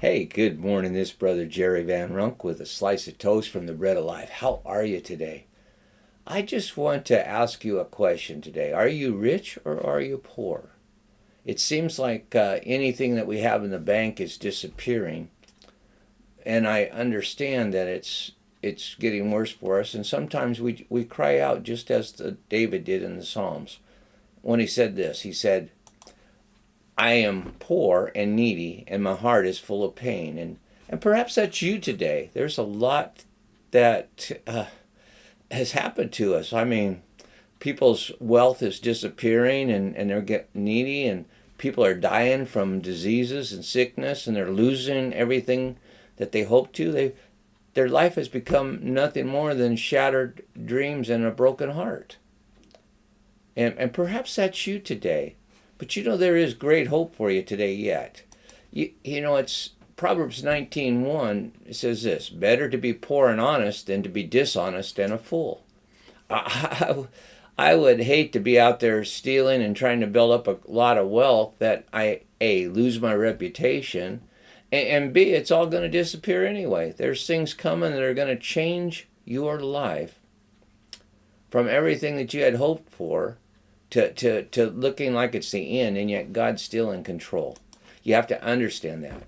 Hey, good morning. This brother Jerry Van Runk with a slice of toast from the Bread of Life. How are you today? I just want to ask you a question today. Are you rich or are you poor? It seems like anything that we have in the bank is disappearing, and I understand that it's getting worse for us. And sometimes we cry out just as David did in the Psalms when he said this. He said, I am poor and needy, and my heart is full of pain. And perhaps that's you today. There's a lot that has happened to us. I mean, people's wealth is disappearing, and they're getting needy, and people are dying from diseases and sickness, and they're losing everything that they hoped to. Their life has become nothing more than shattered dreams and a broken heart. And perhaps that's you today. But there is great hope for you today yet. It's Proverbs 19:1. It says this, better to be poor and honest than to be dishonest and a fool. I would hate to be out there stealing and trying to build up a lot of wealth that I, A, lose my reputation, and B, it's all going to disappear anyway. There's things coming that are going to change your life from everything that you had hoped for to looking like it's the end, and yet God's still in control. You have to understand that.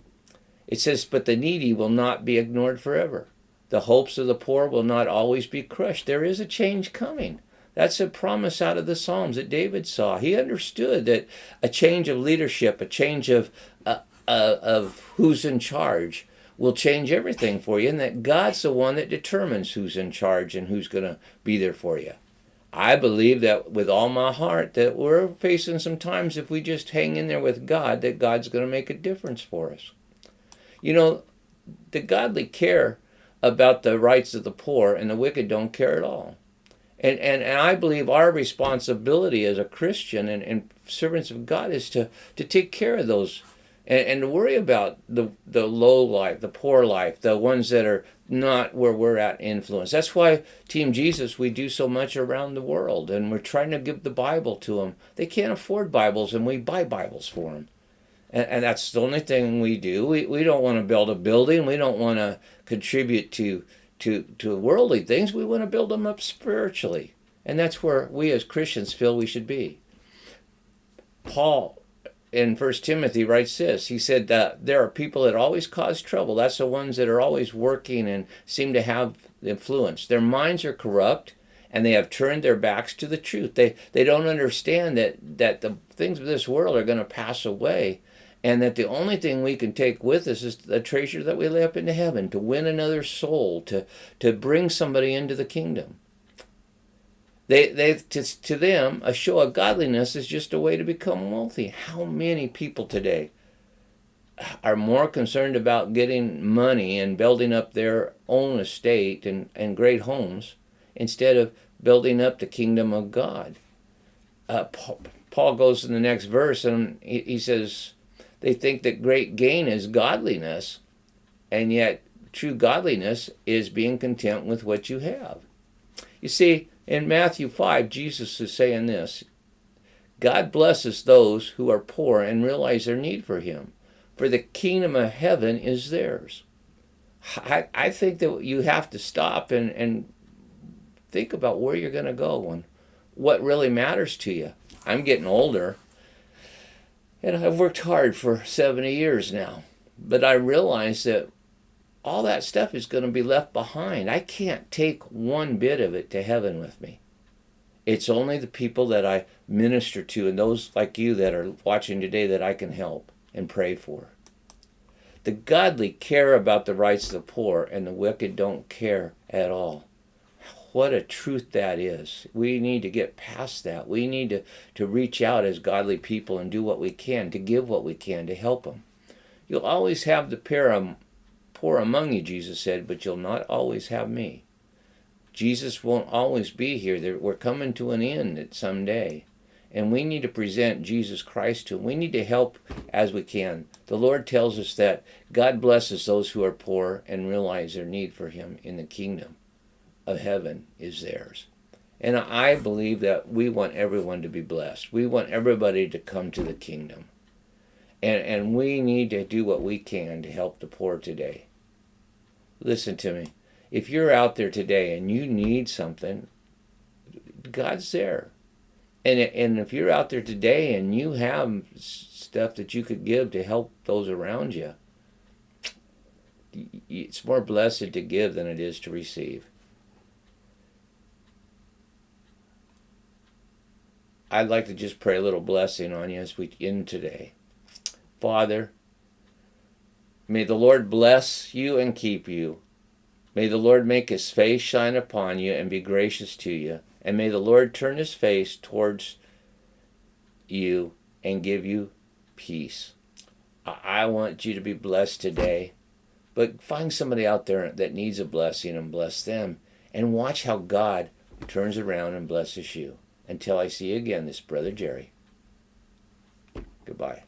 It says, but the needy will not be ignored forever. The hopes of the poor will not always be crushed. There is a change coming. That's a promise out of the Psalms that David saw. He understood that a change of leadership, a change of who's in charge will change everything for you, and that God's the one that determines who's in charge and who's going to be there for you. I believe that with all my heart that we're facing some times, if we just hang in there with God, that God's going to make a difference for us. The godly care about the rights of the poor, and the wicked don't care at all. And I believe our responsibility as a Christian and servants of God is to take care of those and to worry about the low life, the poor life, the ones that are not where we're at influence. That's why Team Jesus, we do so much around the world, and we're trying to give the Bible to them. They can't afford Bibles, and we buy Bibles for them. And that's the only thing we do. We don't want to build a building. We don't want to contribute to worldly things. We want to build them up spiritually. And that's where we as Christians feel we should be. Paul in 1 Timothy writes this. He said that there are people that always cause trouble. That's the ones that are always working and seem to have influence. Their minds are corrupt, and they have turned their backs to the truth. They don't understand that the things of this world are going to pass away, and that the only thing we can take with us is the treasure that we lay up into heaven, to win another soul, to bring somebody into the kingdom. To them, a show of godliness is just a way to become wealthy. How many people today are more concerned about getting money and building up their own estate and great homes instead of building up the kingdom of God? Paul goes in the next verse, and he says, they think that great gain is godliness, and yet true godliness is being content with what you have. You see, in Matthew 5, Jesus is saying this, God blesses those who are poor and realize their need for him, for the kingdom of heaven is theirs. I think that you have to stop and think about where you're going to go and what really matters to you. I'm getting older, and I've worked hard for 70 years now, but I realize that all that stuff is going to be left behind. I can't take one bit of it to heaven with me. It's only the people that I minister to and those like you that are watching today that I can help and pray for. The godly care about the rights of the poor, and the wicked don't care at all. What a truth that is. We need to get past that. We need to reach out as godly people and do what we can, to give what we can, to help them. You'll always have the poor among you, Jesus said, but you'll not always have me. Jesus won't always be here. We're coming to an end at some day. And we need to present Jesus Christ to him. We need to help as we can. The Lord tells us that God blesses those who are poor and realize their need for him in the kingdom of heaven is theirs. And I believe that we want everyone to be blessed. We want everybody to come to the kingdom. And we need to do what we can to help the poor today. Listen to me. If you're out there today and you need something, God's there. And if you're out there today and you have stuff that you could give to help those around you, it's more blessed to give than it is to receive. I'd like to just pray a little blessing on you as we end today. Father, may the Lord bless you and keep you. May the Lord make his face shine upon you and be gracious to you. And may the Lord turn his face towards you and give you peace. I want you to be blessed today. But find somebody out there that needs a blessing and bless them. And watch how God turns around and blesses you. Until I see you again, this Brother Jerry. Goodbye.